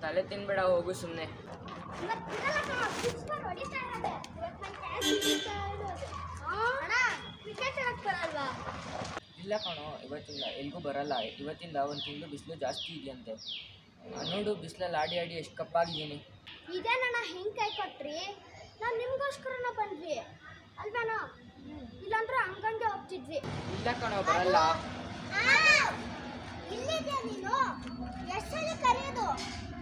ತಲೆ ತಿನ್ಬೇಡ, ಹೋಗು ಸುಮ್ಮನೆ. ಇಲ್ಲ ಕಣೋ, ಇವತ್ತಿಂದ ಎಲ್ಗೂ ಬರಲ್ಲ. ಇವತ್ತಿಂದ ಒಂದು ತಿಂಗಳು ಬಿಸಿಲು ಜಾಸ್ತಿ ಇದೆಯಂತೆ. ನೋಡು, ಬಿಸಿಲಲ್ಲಿ ಆಡಿ ಆಡಿ ಎಷ್ಟು ಕಪ್ಪಾಗಿದ್ದೀನಿ. ಇದೇನಣ್ಣ ಹಿಂಗೆ ಕೈ ಕೊಟ್ರಿ? ನಾವು ನಿಮ್ಗೋಸ್ಕರನ ಬಂದ್ವಿ ಅಲ್ವೇನೋ, ಇಲ್ಲಾಂದ್ರೆ ಹಂಗಂಗೆ ಹೋಗ್ತಿದ್ವಿ. ಇಲ್ಲ ಕಣೋ, ಬರಲ್ಲ. ಇಲ್ಲಿದ್ಯಾ ನೀನು? ಎಷ್ಟಲ್ಲಿ ಕರೆಯೋದು?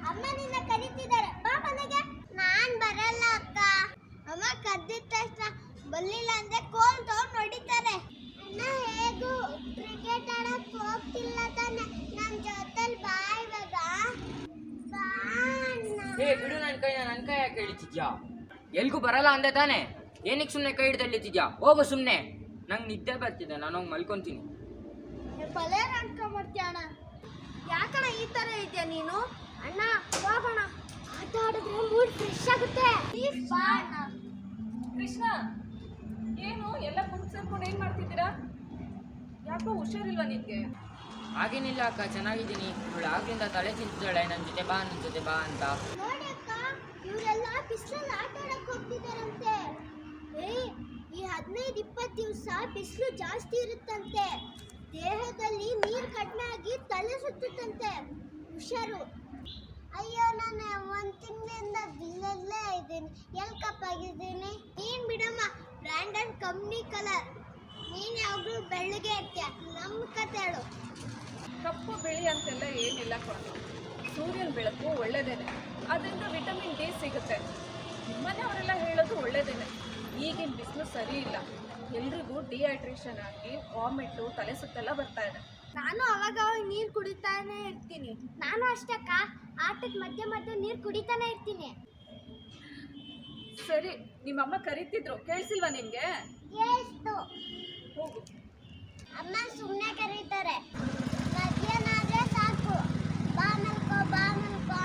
ಅಮ್ಮ ನಿನ್ನ ಕರೀತಿದ್ದಾರೆ, ಬಾ ಮನೆಗೆ. ನಾನ್ ಬರಲ್ಲ ಅಕ್ಕ. ಅಮ್ಮ ಕದ್ದಿದ ತಕ್ಷಣ ಬರಲಿಲ್ಲ ಅಂದ್ರೆ ಕೋಲ್ ತಗೊಂಡು ಹೊಡಿತಾರೆ. ಅಣ್ಣ ಹೇಗೂ ಕ್ರಿಕೆಟ್ ಆಡಕ್ ಹೋಗ್ತಿಲ್ಲ ತಾನೆ, ನನ್ನ ಜೊತೆಲಿ ಬಾ ಇವಾಗ. ಬಿಡು ನನ್ನ ಕೈ ಯಾಕೆ ಹಿಡಿತಿದ್ಯಾ? ಎಲ್ಗೂ ಬರಲ್ಲ ಅಂದೆ ತಾನೆ, ಏನಕ್ಕೆ ಸುಮ್ಮನೆ ಕೈ ಹಿಡ್ದಲ್ಲಿದ್ಯಾ? ಹೋಗು ಸುಮ್ಮನೆ. ನಂಗೆ ನಿದ್ದೆ ಬರ್ತಿದ್ದೆ, ನಾನು ಹೋಗಿ ಮಲ್ಕೊಂತೀನಿ. ಬಲೆ ಅನ್ಕೊಂಬರ್ತೀಯ ಅಣ್ಣ. ಯಾಕಣ್ಣ ಈ ಥರ ಇದೆಯಾ ನೀನು? ಅಣ್ಣ ಹೋಗೋಣ, ಆಟ ಆಡಿದ್ರೆ ಮೂಡ್ ಫ್ರೆಶ್ ಆಗುತ್ತೆ. ಪ್ಲೀಸ್ ಬಾ ಅಣ್ಣ. ಕೃಷ್ಣ, ಏನು ಎಲ್ಲ ಕುಂತು ಸೇರ್ಕೊಂಡು ಏನು ಮಾಡ್ತಿದ್ದೀರಾ? ಯಾಕೋ ಹುಷಾರಿಲ್ವಾ ನಿನಗೆ? ಹಾಗೇನಿಲ್ಲ ಅಕ್ಕ, ಚೆನ್ನಾಗಿದ್ದೀನಿ. ಇವಳು ಆಗ್ಲಿಂದ ತಲೆ ತಿಂತಿದ್ದಾಳೆ ನನ್ನ ಜೊತೆ ಬಾ ಅಂತ. ನೋಡಿ ಅಕ್ಕ, ಇವರೆಲ್ಲ ಬಿಸಿಲಲ್ಲಿ ಆಟ ಆಡಕ್ಕೆ ಹೋಗ್ತಿದ್ದಾರಂತೆ. ಈ 15-20 ದಿವಸ ಬಿಸಿಲು ಜಾಸ್ತಿ ಇರುತ್ತಂತೆ. ದೇಹದಲ್ಲಿ ನೀರು ಕಡಿಮೆ ಆಗಿ ತಲೆ ಸುತ್ತುತ್ತಂತೆ. ಹುಷಾರು. ಅಯ್ಯೋ, ನಾನು 1 ತಿಂಗಳಿಂದ ಬಿಲ್ಲಲ್ಲೇ ಇದ್ದೀನಿ. ಎಲ್ಲಿ ಕಪ್ಪಾಗಿದ್ದೀನಿ? ನೀನು ಬಿಡಮ್ಮ, ಬ್ರ್ಯಾಂಡೆಡ್ ಕಂಪ್ನಿ ಕಲರ್. ನೀನು ಯಾವಾಗಲೂ ಬೆಳ್ಳಗೆ ಇರ್ತೀಯ. ನಮ್ಮ ಕತೆ ಹೇಳು. ಕಪ್ಪು ಬಿಳಿ ಅಂತೆಲ್ಲ ಏನಿಲ್ಲ ಕೊಟ್ಟು, ಸೂರ್ಯನ ಬೆಳಕು ಒಳ್ಳೆಯದೇನೆ, ಅದರಿಂದ ವಿಟಮಿನ್ ಡಿ ಸಿಗುತ್ತೆ. ಮನೆಯವರೆಲ್ಲ ಹೇಳೋದು ಒಳ್ಳೆಯದೇನೆ. ಈಗಿನ ಬಿಸಿಲು ಸರಿ ಇಲ್ಲ, ಎಲ್ರಿಗೂ ಡಿಹೈಡ್ರೇಷನ್ ಆಗಿ ವಾಮಿಟು, ತಲೆ ಸುತ್ತೆಲ್ಲ ಬರ್ತಾ ಇದೆ. ನಾನು ಅವಾಗ ನೀರು ಕುಡಿತಾನೆ ಇರ್ತೀನಿ. ನಾನು ಅಷ್ಟಕ್ಕ, ಆಟದ ಮಧ್ಯೆ ನೀರು ಕುಡಿತಾನೆ ಇರ್ತೀನಿ. ಸರಿ, ನಿಮ್ಮಮ್ಮ ಕರೀತಿದ್ರು, ಕೇಳಿಸಿಲ್ವಾ ನಿನಗೆ? ಎಷ್ಟು ಹೋಗು. ಅಮ್ಮ ಸುಮ್ಮನೆ ಕರೀತಾರೆ. ಮಧ್ಯಾಹ್ನ ಆದರೆ ಸಾಕು, ಬಾ ಮಲ್ಕೋ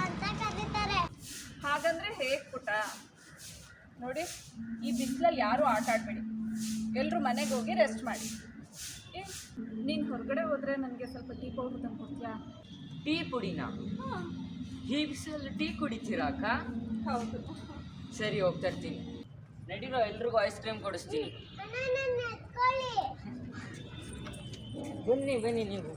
ಅಂತ ಕರೀತಾರೆ. ಹಾಗಂದ್ರೆ ಹೇಗೆ ಪುಟ? ನೋಡಿ, ಈ ಬಿಸಿಲಲ್ಲಿ ಯಾರೂ ಆಟ ಆಡಬೇಡಿ, ಎಲ್ಲರೂ ಮನೆಗೆ ಹೋಗಿ ರೆಸ್ಟ್ ಮಾಡಿ. ನೀನು ಹೊರಗಡೆ ಹೋದರೆ ನನಗೆ ಸ್ವಲ್ಪ ಟೀ ಪೌಡರ್ ತಂದು ಕೊಡ್ತೀಯಾ? ಟೀ ಪುಡಿನ? ಈ ಬಿಸಿಲಲ್ಲಿ ಟೀ ಕುಡಿತೀರಾ ಅಕ್ಕ? ಹೌದು. ಸರಿ, ಹೋಗ್ತಾ ಇರ್ತೀನಿ. ನಡೀರೋ, ಎಲ್ರಿಗೂ ಐಸ್ ಕ್ರೀಮ್ ಕೊಡಿಸ್ತೀನಿ. ಬನ್ನಿ ನೀವು.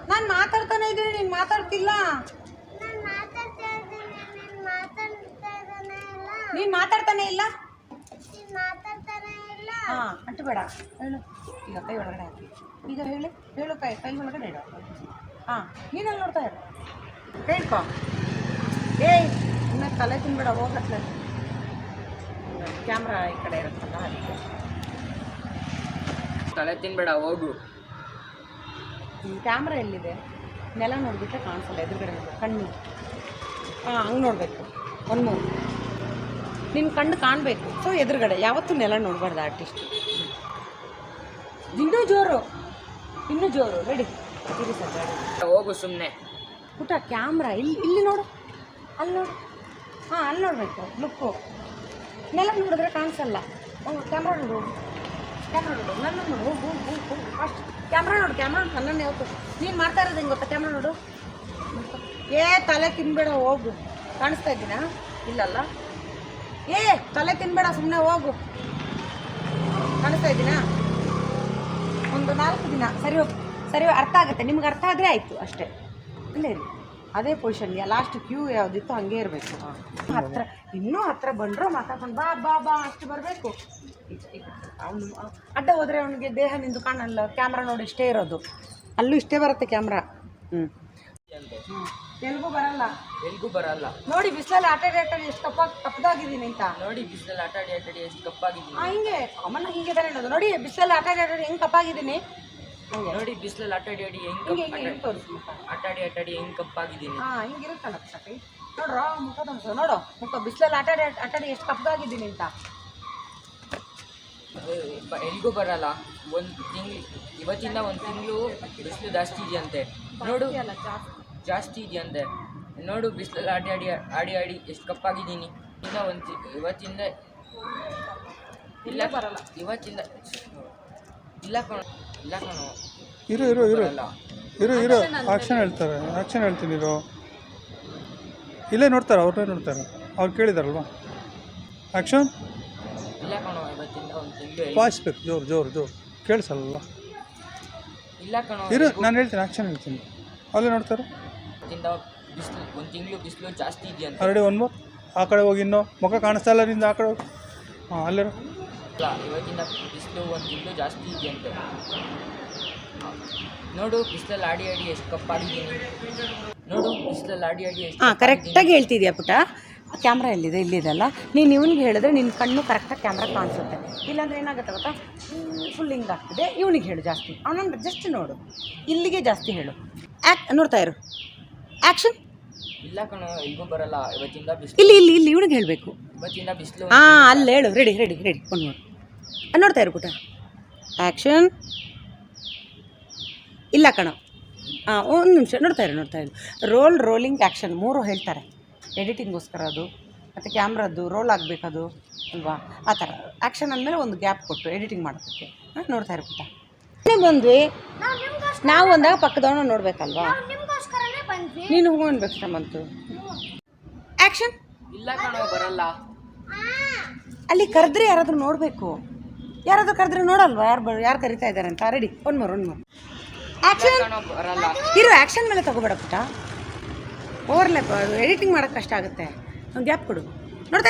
ನಾನು ಮಾತಾಡ್ತಾನೆ ಇದ್ದೀನಿ, ನೀನು ಮಾತಾಡ್ತಿಲ್ಲ. ನೀನು ಮಾತಾಡ್ತಾನೆ ಇಲ್ಲ. ಹಾಂ, ಅಂಟಬೇಡ. ಹೇಳು ಈಗ, ಕೈ ಒಳಗಡೆ ಹಾಕಿ. ಈಗ ಹೇಳು ಕೈ ಒಳಗಡೆ ಇಡು. ಹಾಂ, ನೀನಲ್ಲಿ ನೋಡ್ತಾ ಇರು. ಹೇಳ್ಕೊ. ಇನ್ನು ತಲೆ ತಿನ್ಬೇಡ, ಹೋಗತ್ಲೆ. ಕ್ಯಾಮ್ರಾ ಈ ಕಡೆ ಇರುತ್ತಲ್ಲ, ಅದಕ್ಕೆ. ತಲೆ ತಿನ್ಬೇಡ, ಹೋಗು. ಕ್ಯಾಮ್ರಾ ಎಲ್ಲಿದೆ? ನೆಲ ನೋಡಿಬಿಟ್ರೆ ಕಾಣಿಸಲ್ಲ, ಎದುರುಗಡೆ ನೋಡು, ಕಣ್ಣು. ಹಾಂ, ಹಂಗೆ ನೋಡಬೇಕು. ಒಂದು ನಿನ್ನ ಕಣ್ಣು ಕಾಣಬೇಕು. ಸೊ ಎದುರುಗಡೆ ಯಾವತ್ತೂ ನೆಲ ನೋಡಬಾರ್ದು ಆರ್ಟಿಸ್ಟ್. ಇನ್ನೂ ಜೋರು ರೆಡಿ. ಇರಿ ಸರ್, ಹೋಗು ಸುಮ್ಮನೆ. ಪುಟ್ಟ, ಕ್ಯಾಮ್ರಾ ಇಲ್ಲಿ ನೋಡು, ಅಲ್ಲಿ ನೋಡು. ಹಾಂ, ಅಲ್ಲಿ ನೋಡಬೇಕು. ಲುಕ್ಕು ನೆಲ ನೋಡಿದ್ರೆ ಕಾಣಿಸಲ್ಲ. ಕ್ಯಾಮ್ರಾ ನೋಡು, ನನ್ನ ನೋಡು. ಹೋಗು ಫಾಸ್ಟ್. ಕ್ಯಾಮ್ರಾ ನೋಡು, ನನ್ನನ್ನು ಯಾವತ್ತು. ನೀನು ಮಾಡ್ತಾ ಇರೋದು ಹೆಂಗೆ ಗೊತ್ತಾ? ಕ್ಯಾಮ್ರಾ ನೋಡು. ತಲೆ ತಿನ್ಬೇಡ, ಹೋಗು. ಕಾಣಿಸ್ತಾ ಇದ್ದೀನಾ? ಇಲ್ಲಲ್ಲ. ತಲೆ ತಿನ್ಬೇಡ, ಸುಮ್ಮನೆ ಹೋಗು. ಕಾಣಿಸ್ತಾ ಇದ್ದೀನಾ? ಒಂದು 4 ದಿನ ಸರಿ ಅರ್ಥ ಆಗುತ್ತೆ ನಿಮ್ಗೆ. ಅರ್ಥ ಆದರೆ ಆಯಿತು ಅಷ್ಟೇ. ಇಲ್ಲೇ ಇರಿ, ಅದೇ ಪೊಸಿಷನ್ಗೆ. ಲಾಸ್ಟ್ ಕ್ಯೂ ಯಾವುದಿತ್ತು ಹಂಗೆ ಇರಬೇಕು. ಇನ್ನೂ ಹತ್ರ ಬಂದರೂ ಮಾತಾಡ್ಕೊಂಡು ಬಾ ಅಷ್ಟು ಬರಬೇಕು. ಅವನು ಅಡ್ಡ ಹೋದರೆ ಅವನಿಗೆ ದೇಹ ನಿಂದು ಕಾಣಲ್ಲ. ಕ್ಯಾಮ್ರಾ ನೋಡಿ ಇಷ್ಟೇ ಇರೋದು, ಅಲ್ಲೂ ಇಷ್ಟೇ ಬರುತ್ತೆ ಕ್ಯಾಮ್ರಾ. ಎಲ್ಗೂ ಬರಲ್ಲ. ನೋಡಿ, ಬಿಸಿಲಲ್ಲಿ ಆಟ ಆಡಿ ಎಷ್ಟು ಕಪ್ಪದಾಗಿದ್ದೀನಿ ಅಂತ. ನೋಡಿ, ಬಿಸಿಲಲ್ಲಿ ಆಟ ಆಡಿ ಎಷ್ಟು ಕಪ್ಪಾಗಿದ್ದೀನಿ. ಹಿಂಗೆ ಅಮ್ಮನ ಹಿಂಗೆ ತಾನೇ ಹೇಳೋದು. ನೋಡಿ, ಬಿಸಿಲಲ್ಲಿ ಆಟ ಆಡಿ ಹೆಂಗೆ ಕಪ್ಪಾಗಿದ್ದೀನಿ. ನೋಡಿ, ಬಿಸಿಲಲ್ಲಿ ಆಟ ಆಡಿ ಹೆಂಗೆ ಕಪ್ಪಾಗಿದ್ದೀನಿ. ಹಾಂ, ಹಿಂಗಿರುತ್ತಲ್ಲ ಕೈ. ನೋಡ್ರ ಮುಖ ತೋರಿಸು. ನೋಡು ಮುಖ, ಬಿಸಿಲಲ್ಲಿ ಆಟ ಆಡಿ ಎಷ್ಟು ಕಪ್ಪದಾಗಿದ್ದೀನಿ ಅಂತ. ಎಲ್ಗೂ ಬರಲ್ಲ. ಇವತ್ತಿಂದ 1 ತಿಂಗಳು ಬಿಸಿಲು ಜಾಸ್ತಿ ಇದೆಯಂತೆ. ನೋಡು, ಜಾಸ್ತಿ ಇದೆಯಂತೆ. ನೋಡು, ಬಿಸಿಲಲ್ಲಿ ಆಡಿ ಎಷ್ಟು ಕಪ್ಪಾಗಿದ್ದೀನಿ. ಇವತ್ತಿಂದ ಇಲ್ಲ ಬರಲ್ಲ. ಇವತ್ತಿಂದ ಇಲ್ಲ ಕಣೋ ಇರು ಇರು ಇರು ಬರಲ್ಲ. ಇರು ಆಕ್ಷನ್ ಹೇಳ್ತಾರೆ, ಆಕ್ಷನ್ ಹೇಳ್ತೀನಿ ಇರು. ಇಲ್ಲೇ ನೋಡ್ತಾರೆ, ಅವ್ರನ್ನೇ ನೋಡ್ತಾರೆ, ಅವ್ರು ಕೇಳಿದಾರಲ್ವಾ. ಆಕ್ಷನ್. ಇಲ್ಲ ಕಣೋ ಇವತ್ತಿಂದ ಒಂದು ತಿಂಗಳು ವಾಯ್ಸ್ ಬೇಕು, ಜೋರು ಕೇಳಿಸಲ್ಲ. ಇಲ್ಲ ಕಣೋ ಇರು, ನಾನು ಹೇಳ್ತೀನಿ, ಆಕ್ಷನ್ ಹೇಳ್ತೀನಿ. ಅಲ್ಲೇ ನೋಡ್ತಾರೆ. ಇವತ್ತಿಂದ ಬಿಸಿಲು ಒಂದು ತಿಂಗಳು ಬಿಸಿಲು ಜಾಸ್ತಿ ಇದೆಯಂತ. ಆಲ್ರೆಡಿ ಒಂದು ಆ ಕಡೆ ಹೋಗಿ ಇನ್ನೂ ಮುಖ ಕಾಣಿಸ್ತಾ ಇಲ್ಲ ನಿಂದ, ಆ ಕಡೆ ಹೋಗಿ. ಹಾಂ ಅಲ್ಲೇ ಇಲ್ಲ ಇವತ್ತಿಂದ ಬಿಸಿಲು ಒಂದು ತಿಂಗಳು ಜಾಸ್ತಿ ಇದೆಯಂತೆ. ನೋಡು ಬಿಸಿಲಲ್ಲಿ ಆಡಿ ಎಷ್ಟು ಕಪ್ಪಾಡಿದ್ದೀನಿ. ನೋಡು ಬಿಸಿಲಲ್ಲಿ ಆಡಿ ಎಷ್ಟು ಹಾಂ ಕರೆಕ್ಟಾಗಿ ಹೇಳ್ತಿದ್ಯಾ ಪುಟ್ಟ. ಕ್ಯಾಮ್ರಾ ಎಲ್ಲಿದೆ, ಇಲ್ಲಿದೆಲ್ಲ. ನೀನು ಇವನಿಗೆ ಹೇಳಿದ್ರೆ ನಿನ್ನ ಕಣ್ಣು ಕರೆಕ್ಟಾಗಿ ಕ್ಯಾಮ್ರಾ ಕಾಣಿಸುತ್ತೆ. ಇಲ್ಲಾಂದ್ರೆ ಏನಾಗುತ್ತೆ ಗೊತ್ತಾ, ಫುಲ್ ಹಿಂಗೆ ಆಗ್ತದೆ. ಇವನಿಗೆ ಹೇಳು ಜಾಸ್ತಿ, ಅವನನ್ನು ಜಸ್ಟ್ ನೋಡು, ಇಲ್ಲಿಗೆ ಜಾಸ್ತಿ ಹೇಳು. ನೋಡ್ತಾ ಇರು. ಆ್ಯಕ್ಷನ್. ಇಲ್ಲ ಕಣೋ ಎಲ್ಗೂ ಬರಲ್ಲ ಇವತ್ತಿಂದ ಬಿಸಿಲು. ಇಲ್ಲಿ ಇವನಿಗೆ ಹೇಳಬೇಕು. ಇವತ್ತಿಂದ ಬಿಸಿಲು ಹಾಂ ಅಲ್ಲಿ ಹೇಳು. ರೆಡಿ ಒಂದು ನೋಡ್ತಾ ಇರು ಪುಟ್ಟ. ಆ್ಯಕ್ಷನ್. ಇಲ್ಲ ಕಣ. ಹಾಂ ಒಂದು ನಿಮಿಷ ನೋಡ್ತಾ ಇರು. ರೋಲಿಂಗ್ ಆ್ಯಕ್ಷನ್ 3 ಹೇಳ್ತಾರೆ. ಎಡಿಟಿಂಗೋಸ್ಕರ ಅದು, ಮತ್ತು ಕ್ಯಾಮ್ರದ್ದು ರೋಲ್ ಆಗಬೇಕದು ಅಲ್ವಾ, ಆ ಥರ. ಆ್ಯಕ್ಷನ್ ಅಂದಮೇಲೆ ಒಂದು ಗ್ಯಾಪ್ ಕೊಟ್ಟು ಎಡಿಟಿಂಗ್ ಮಾಡೋದಕ್ಕೆ. ನೋಡ್ತಾ ಇರು ಪುಟ್ಟ. ಬಂದ್ವಿ ನಾವು ಒಂದಾಗ ಪಕ್ಕದವನ್ನ ನೋಡಬೇಕಲ್ವಾ, ನಿಮ್ಗೋಸ್ಕರನೇ ಬಂದ್ವಿ. ನೀನು ಹೂ ಅನ್ಬೇಕು ಸಂಬಂತು. ಆ್ಯಕ್ಷನ್. ಇಲ್ಲ ಕಣೋ ಬರಲ್ಲ. ಅಲ್ಲಿ ಕರೆದ್ರೆ ಯಾರಾದರೂ ನೋಡಬೇಕು. ಯಾರಾದರೂ ಕರೆದ್ರೆ ನೋಡಲ್ವಾ ಯಾರು ಕರಿತಾ ಇದ್ದಾರೆ ಅಂತ. ರೆಡಿ ಒಂದು ಮೂರು ಆ್ಯಕ್ಷನ್. ಕಣೋ ಬರಲ್ಲ. ಇರು, ಆ್ಯಕ್ಷನ್ ಮೇಲೆ ತಗೋಬೇಡ ಪುಟ್ಟ. ಓವರ್ಲ್ಯಾಪ್ ಅದು ಎಡಿಟಿಂಗ್ ಮಾಡೋಕ್ಕೆ ಕಷ್ಟ ಆಗುತ್ತೆ. ಒಂದು ಗ್ಯಾಪ್ ಕೊಡು. ನೋಡ್ತಾ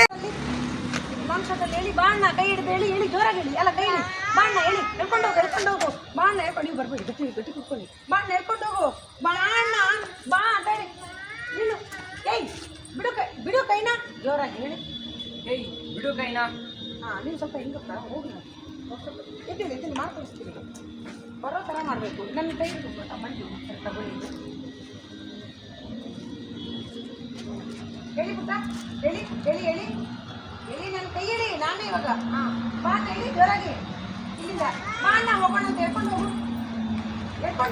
ಲಾಂಗ್ ಶಾಟಲ್ಲಿ ಹೇಳಿ ಬಾಣ ಕೈ ಹಿಡಿದು ಹೇಳಿ ಜೋರಾಗಿ ಹೇಳಿ. ಅಲ್ಲ ಕೈ ಹಿಡಿ ಬಾಣ ಹೇಳಿ, ಹೇಳ್ಕೊಂಡು ಹೋಗು ಬಾಣ ಹೇಳ್ಕೊಂಡು. ನೀವು ಬರ್ಬೇಡಿ, ಗಟ್ಟಿ ಕುತ್ಕೊಳ್ಳಿ. ಬಾಣ ಹೇಳ್ಕೊಂಡು ಹೋಗು. ಬಾಣ ಬಾ ಅಂತ ಹೇಳಿ. ನೀನು ಏಯ್ ಬಿಡು ಕೈನ ಜೋರಾಗಿ ಹೇಳಿ. ಏಯ್ ಬಿಡು ಕೈನಾ. ಹಾಂ ನೀನು ಸ್ವಲ್ಪ ಹಿಂಗಪ್ಪ ಹೋಗಿ ಎದ್ದೀನಿ ಮಾಡಿ ತೋರಿಸ್ತೀನಿ. ಬರೋ ಥರ ಮಾಡಬೇಕು. ನನ್ನ ಕೈ ಮಂಡಿ ತಗೊಳ್ಳಿ. ಹೇಳಿ ಪುಟ್ಟ, ಹೇಳಿ ನನ್ನ ಕೈ ಹೇಳಿ. ನಾನೇ ಇವಾಗ ಹಾಂ ಬಾ ಅಂತ ಹೇಳಿ ಜೋರಾಗಿ. ಇಲ್ಲಿಂದ ಬಾ ಅಣ್ಣ ಹೋಗೋಣ ಅಂತ ಹೇಳ್ಕೊಂಡು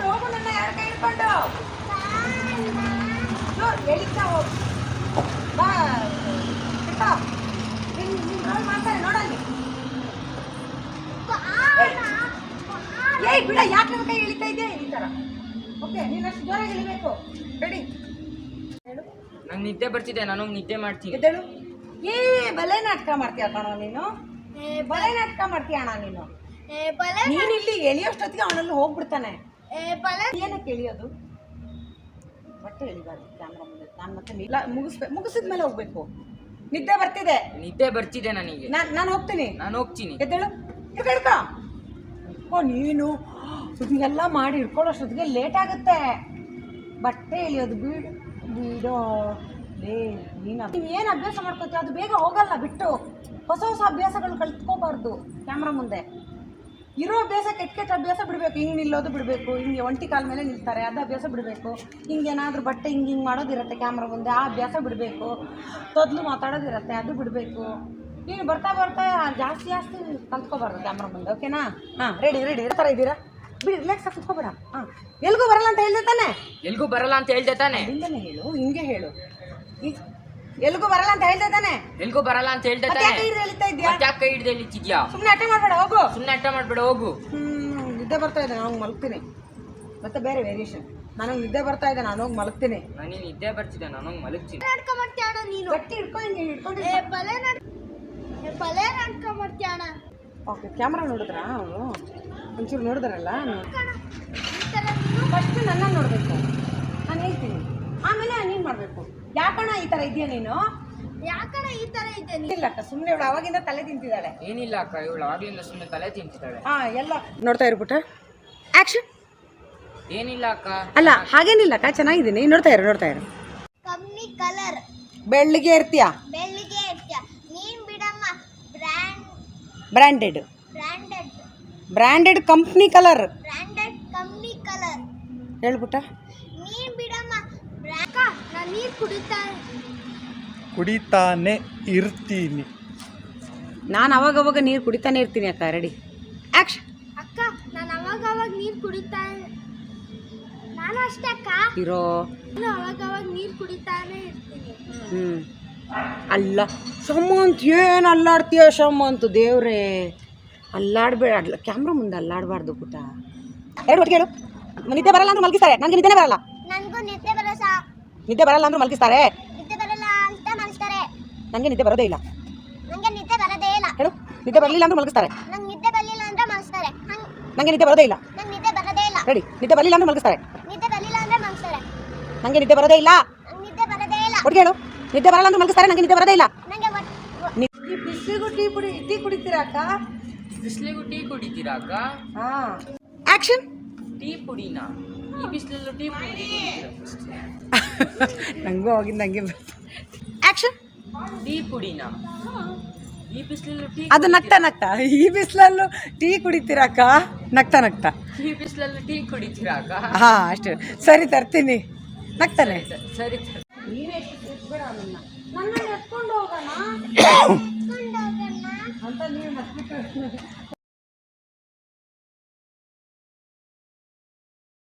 ಹೋಗು ನನ್ನ 2 ಕೈ ಹಿಡ್ಕೊಂಡು ಜೋರು ಹೇಳಿಕ್ತಾ ಹೋಗು. ಬಾ ಪುಟ್ಟ, ನಿನ್ನ ರೋಲ್ ಮಾಡ್ತಾರೆ ನೋಡಲ್ಲಿ. ಏಯ್ ಬಿಡ, ಯಾಕೆ ನನ್ನ ಕೈ ಎಳಿತಾ ಇದ್ದೆ ಈ ಥರ. ಓಕೆ, ನೀನು ಅಷ್ಟು ಜೋರಾಗಿ ಎಳಿಬೇಕು. ರೆಡಿ ಹೇಳು. ನಂಗೆ ನಿದ್ದೆ ಬರ್ತಿದೆ, ನಾನು ನಿದ್ದೆ ಮಾಡ್ತೀನಿ. ಎದ್ದೇಳು. ಬಲೆ ನಾಟಕ ಮಾಡ್ತೀಯ ಕಣೋ ನೀನು. ಬಲೆ ನಾಟಕ ಮಾಡ್ತೀಯ ಅಣ್ಣ ನೀನು. ನೀನು ಇಲ್ಲಿ ಎಳಿಯೋಷ್ಟೊತ್ತಿಗೆ ಅವನಲ್ಲಿ ಹೋಗ್ಬಿಡ್ತಾನೆ. ಏನಕ್ಕೆ ಎಳಿಯೋದು? ಬಟ್ಟೆ ಎಳಿಬಾರ್ದು ಕ್ಯಾಮ್ರಾ ಮುಂದೆ. ನಾನು ಮತ್ತೆ ಮುಗಿಸಿದ್ಮೇಲೆ ಹೋಗ್ಬೇಕು. ನಿದ್ದೆ ಬರ್ತಿದೆ ನನಗೆ. ನಾನು ಹೋಗ್ತೀನಿ. ಎದ್ದೇಳು. ಹಿಡ್ಕೊ. ನೀನು ಇದನ್ನೆಲ್ಲ ಮಾಡಿ ಹಿಡ್ಕೊಳ್ಳೋಷ್ಟೊತ್ತಿಗೆ ಲೇಟ್ ಆಗುತ್ತೆ. ಬಟ್ಟೆ ಎಳಿಯೋದು ಬಿಡೋ ನೀನು ಏನು ಅಭ್ಯಾಸ ಮಾಡ್ಕೊತೀವಿ ಅದು ಬೇಗ ಹೋಗಲ್ಲ. ಬಿಟ್ಟು ಹೊಸ ಅಭ್ಯಾಸಗಳು ಕಲ್ತ್ಕೋಬಾರ್ದು. ಕ್ಯಾಮ್ರಾ ಮುಂದೆ ಇರೋ ಅಭ್ಯಾಸ ಕೆಟ್ಟ ಅಭ್ಯಾಸ ಬಿಡಬೇಕು. ಹಿಂಗೆ ನಿಲ್ಲೋದು ಬಿಡಬೇಕು. ಹಿಂಗೆ ಒಂಟಿ ಕಾಲ ಮೇಲೆ ನಿಲ್ತಾರೆ, ಅದು ಅಭ್ಯಾಸ ಬಿಡಬೇಕು. ಹಿಂಗೇನಾದರೂ ಬಟ್ಟೆ ಹಿಂಗೆ ಮಾಡೋದಿರುತ್ತೆ ಕ್ಯಾಮ್ರಾ ಮುಂದೆ, ಆ ಅಭ್ಯಾಸ ಬಿಡಬೇಕು. ತೊದಲು ಮಾತಾಡೋದಿರುತ್ತೆ, ಅದು ಬಿಡಬೇಕು. ನೀನು ಬರ್ತಾ ಜಾಸ್ತಿ ಕಲ್ತ್ಕೋಬಾರ್ದು ಕ್ಯಾಮ್ರಾ ಮುಂದೆ. ಓಕೆನಾ? ಹಾಂ ರೆಡಿ ಥರ ಇದ್ದೀರಾ? ಬಿಡಿ, ರಿಲ್ಯಾಕ್ಸ್ ಆಗಿ ಕುತ್ಕೋಬೇಡ. ಹಾಂ ಎಲ್ಗೂ ಬರಲ್ಲ ಅಂತ ಹೇಳ್ದೆ ತಾನೆ? ಎಲ್ಗೂ ಬರಲ್ಲ ಅಂತ ಹೇಳ್ದೆ ತಾನೆ? ಹಿಂದೆ ಹೇಳು, ಹಿಂಗೆ ಹೇಳು. ಎಲ್ಗೂ ಬರಲ್ಲ ಅಂತ ಹೇಳ್ದೆ ತಾನೆ? ಎಲ್ಗೂ ಬರಲ್ಲ ಅಂತ ಹೇಳ್ದೆ ತಾನೆ? ಯಾಕೆ ಎಳಿತಾ ಇದ್ಯಾ? ಯಾಕೆ ಕೈ ಹಿಡ್ದು ಎಳಿತಿದ್ಯಾ? ಸುಮ್ಮನೆ ಅಟೆ ಮಾಡಬೇಡ, ಹೋಗು. ಹೋಗು. ನಿದ್ದೆ ಬರ್ತಾ ಇದೆ, ನಾನು ಹೋಗಿ ಮಲಗ್ತೀನಿ. ಮತ್ತೆ ಬೇರೆ ವೇರಿಯೇಷನ್. ನನಗೆ ನಿದ್ದೆ ಬರ್ತಾ ಇದೆ, ನಾನು ಹೋಗಿ ಮಲಗ್ತೀನಿ. ನನಗೆ ನಿದ್ದೆ ಬರ್ತಿದೆ, ನಾನು ಹೋಗಿ ಮಲಗ್ತೀನಿ. ನಾಟಕ ಮಾಡ್ತೀಯ ಅಣ್ಣ ನೀನು. ಗಟ್ಟಿ ಹಿಡ್ಕೊಂಡು ಬಲೆ ನಾಟಕ ಮಾಡ್ತೀಯ ಅಣ್ಣ. ಓಕೆ, ಕ್ಯಾಮ್ರಾ ನೋಡಿದ್ರಾ ಅವರು? ಒಂಚೂರು ನೋಡಿದ್ರಲ್ಲ. ಈ ಥರ ನೀನು ಫಸ್ಟ್ ನನ್ನ ನೋಡಬೇಕು, ನಾನು ಹೇಳ್ತೀನಿ. ಆಮೇಲೆ ನೀನು ಮಾಡಬೇಕು. ಯಾಕಣ್ಣ ಈ ಥರ ಇದೆಯಾ ನೀನು? ಯಾಕಣ್ಣ ಈ ಥರ ಇದೆ ನೀನು? ಇಲ್ಲ ಅಕ್ಕ, ಸುಮ್ಮನೆ ಇವಳು ಅವಾಗಿಂದ ತಲೆ ತಿಂತಿದ್ದಾಳೆ. ಏನಿಲ್ಲ ಅಕ್ಕ, ಇವಳು ಆಗ್ಲಿಂದ ಸುಮ್ಮನೆ ತಲೆ ತಿಂತಿದ್ದಾಳೆ. ಎಲ್ಲ ನೋಡ್ತಾ ಇರ್ಬಿಟ್ಟ. ಆಕ್ಷನ್. ಏನಿಲ್ಲ ಅಕ್ಕ. ಅಲ್ಲ ಹಾಗೇನಿಲ್ಲ ಅಕ್ಕ, ಚೆನ್ನಾಗಿದ್ದೀನಿ. ನೋಡ್ತಾ ಇರು. Company colour. ಬೆಳ್ಳಿಗೆ ಇರ್ತೀಯಾ? ಬೆಳ್ಳಿಗೆ ಇರ್ತೀಯ ನೀನ್ ಬಿಡಮ್ಮ. Branded company colour. Company colour ಹೇಳ್ಬಿಟ್ಟ. ನೀನ್ ಬಿಡಮ್ಮ. ನಾನು ನೀರು ಕುಡಿತಾನೆ ಇರ್ತೀನಿ. ನಾನು ಅವಾಗವಾಗ ನೀರು ಕುಡಿತಾನೆ ಇರ್ತೀನಿ ಅಕ್ಕ. Ready action. ಅಕ್ಕ ನಾನು ಅವಾಗ ನೀರು ಕುಡಿತಾನೆ. ನಾನು ಅಷ್ಟೇ ಅಕ್ಕ. ಇರೋ ನಾನು ಅವಾಗ ನೀರು ಕುಡಿತಾನೆ ಇರ್ತೀನಿ. ಅಲ್ಲ ಶಮಂತ್ ಏನು ಅಲ್ಲಾಡ್ತೀಯ ಶಮಂತ್ ದೇವ್ರೇ ಅಲ್ಲಾಡ್ಬೇಡ ಕ್ಯಾಮ್ರಾ ಮುಂದೆ ಅಲ್ಲಾಡಬಾರ್ದು ಪುಟ ಎರಡು ಒಟ್ಟಿಗೆ ಹೇಳು ನಿದ್ದೆ ಬರಲ್ಲ ಅಂದ್ರೆ ಮಲಗಿಸ್ತಾರೆ ನನಗೆ ನಿದ್ದೆನೇ ಬರಲ್ಲ ನನಗೂ ನಿದ್ದೆ ಬರೋ ಸಾ ನಿದ್ದೆ ಬರಲ್ಲ ಅಂದ್ರೆ ಮಲಗಿಸ್ತಾರೆ ನಿದ್ದೆ ಬರಲ್ಲ ಅಂತ ಮನಸ್ತಾರೆ. ನನಗೆ ನಿದ್ದೆ ಬರೋದೇ ಇಲ್ಲ ನನಗೆ ನಿದ್ದೆ ಬರದೇ ಇಲ್ಲ. ಹೇಳು ನಿದ್ದೆ ಬರಲಿಲ್ಲ ಅಂದ್ರೆ ಮಲಗಿಸ್ತಾರೆ ನಂಗೆ ನಿದ್ದೆ ಬರಲಿಲ್ಲ ಅಂದ್ರೆ ಮನಸ್ತಾರೆ. ನನಗೆ ನಿದ್ದೆ ಬರೋದೇ ಇಲ್ಲ ನಂಗೆ ನಿದ್ದೆ ಬರದೇ ಇಲ್ಲ. ರೆಡಿ ನಿದ್ದೆ ಬರಲಿಲ್ಲ ಅಂದ್ರೆ ಮಲಗಿಸ್ತಾರೆ ನಿದ್ದೆ ಬರಲಿಲ್ಲ ಅಂದ್ರೆ ಮನಸ್ತಾರೆ. ನನಗೆ ನಿದ್ದೆ ಬರೋದೇ ಇಲ್ಲ ನಂಗೆ ನಿದ್ದೆ ಬರದೇ ಇಲ್ಲ. ಒಟ್ಟಿಗೆ ಹೇಳು ನಿದ್ದೆ ಬರಲ್ಲ ಅಂದ್ರೆ ಮಲಗಿಸ್ತಾರೆ ನನಗೆ ನಿದ್ದೆ ಬರೋದೇ ಇಲ್ಲ ನಂಗೆ ಈ ಬಿಸಿಲಿಗೂ ಟೀ ಕುಡಿತೀರಾ ಅಕ್ಕ ಬಿಸಿಲಿಗೂ ಟೀ ಕುಡಿತೀರಾ ಅಕ್ಕ? ಹಾಂ ಆ್ಯಕ್ಷನ್ ಟೀ ಪುಡಿನಾ? ಈ ಬಿಸಿಲಲ್ಲೂ ಟೀ ಪುಡಿ ಕುಡಿತೀರಾ? ನನಗೂ ಹೋಗಿದ್ದು ನನಗೆ ಆ್ಯಕ್ಷನ್ ಟೀ ಪುಡಿನಾ? ಈ ಬಿಸಿಲಲ್ಲೂ ಟೀ ಅದು ನಗ್ತಾ ನಗ್ತಾ ಈ ಬಿಸಿಲಲ್ಲೂ ಟೀ ಕುಡಿತೀರಾ ಅಕ್ಕ ನಗ್ತಾ ನಗ್ತಾ ಈ ಬಿಸಿಲಲ್ಲೂ ಟೀ ಕುಡಿತೀರಾ ಅಕ್ಕ? ಹಾಂ ಅಷ್ಟೇ ಸರಿ ತರ್ತೀನಿ ನಗ್ತಾನೆ ಸರಿ ನನ್ನನ್ನು ಎತ್ಕೊಂಡು ಹೋಗೋಣ ಕೊಂಡೋಗೋಣ. ಅಂತ ನೀವು